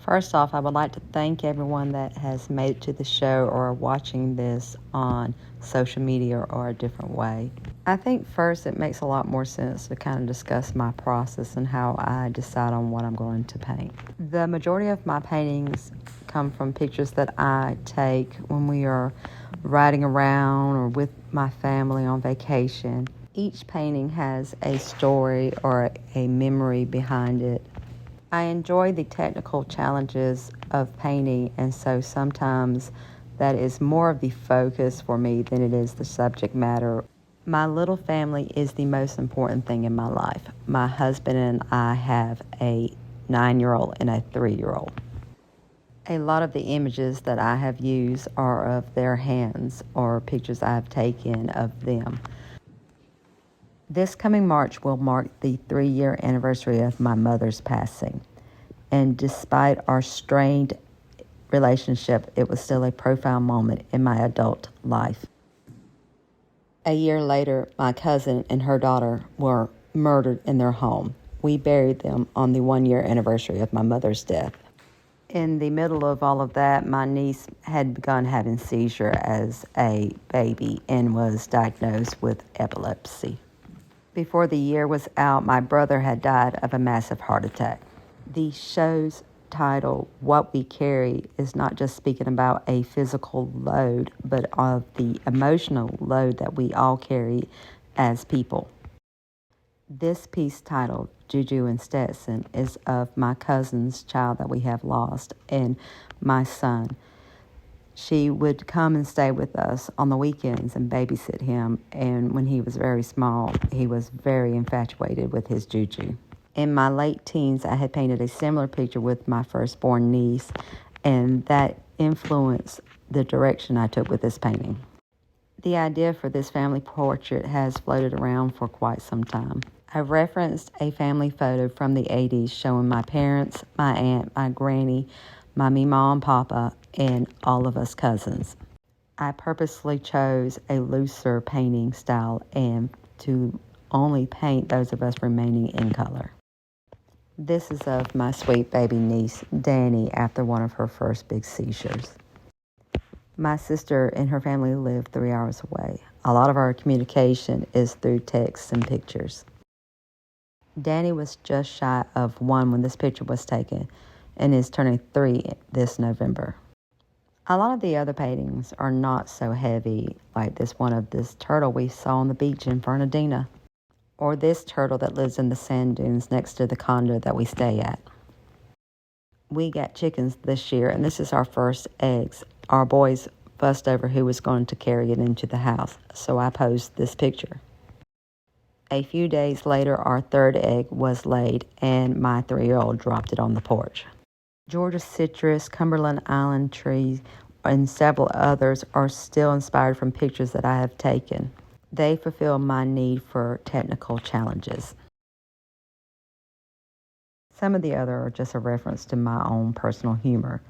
First off, I would like to thank everyone that has made it to the show or watching this on social media or a different way. I think first it makes a lot more sense to kind of discuss my process and how I decide on what I'm going to paint. The majority of my paintings come from pictures that I take when we are riding around or with my family on vacation. Each painting has a story or a memory behind it. I enjoy the technical challenges of painting, and so sometimes that is more of the focus for me than it is the subject matter. My little family is the most important thing in my life. My husband and I have a 9-year-old and a 3-year-old. A lot of the images that I have used are of their hands or pictures I have taken of them. This coming March will mark the 3-year anniversary of my mother's passing. And despite our strained relationship, it was still a profound moment in my adult life. A year later, my cousin and her daughter were murdered in their home. We buried them on the 1-year anniversary of my mother's death. In the middle of all of that, my niece had begun having seizure as a baby and was diagnosed with epilepsy. Before the year was out, my brother had died of a massive heart attack. The show's title, What We Carry, is not just speaking about a physical load, but of the emotional load that we all carry as people. This piece titled Juju and Stetson is of my cousin's child that we have lost and my son. She would come and stay with us on the weekends and babysit him, and when he was very small, he was very infatuated with his Juju. In my late teens, I had painted a similar picture with my firstborn niece, and that influenced the direction I took with this painting. The idea for this family portrait has floated around for quite some time. I referenced a family photo from the 80s showing my parents, my aunt, my granny, my Meemaw and Papa, and all of us cousins. I purposely chose a looser painting style and to only paint those of us remaining in color. This is of my sweet baby niece, Danny, after one of her first big seizures. My sister and her family live 3 hours away. A lot of our communication is through texts and pictures. Danny was just shy of 1 when this picture was taken and is turning 3 this November. A lot of the other paintings are not so heavy, like this one of this turtle we saw on the beach in Fernandina, or this turtle that lives in the sand dunes next to the condo that we stay at. We got chickens this year, and this is our first eggs. Our boys fussed over who was going to carry it into the house, so I posed this picture. A few days later, our 3rd egg was laid, and my 3-year-old dropped it on the porch. Georgia citrus, Cumberland Island trees, and several others are still inspired from pictures that I have taken. They fulfill my need for technical challenges. Some of the other are just a reference to my own personal humor.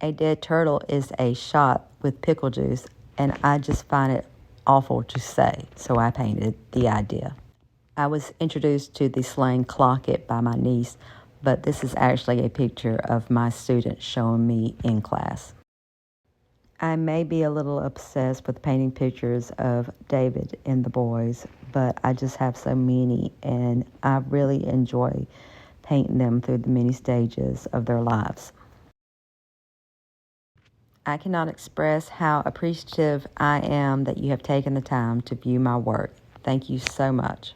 A dead turtle is a shot with pickle juice, and I just find it awful to say, so I painted the idea. I was introduced to the slang clock it by my niece, but this is actually a picture of my student showing me in class. I may be a little obsessed with painting pictures of David and the boys, but I just have so many, and I really enjoy painting them through the many stages of their lives. I cannot express how appreciative I am that you have taken the time to view my work. Thank you so much.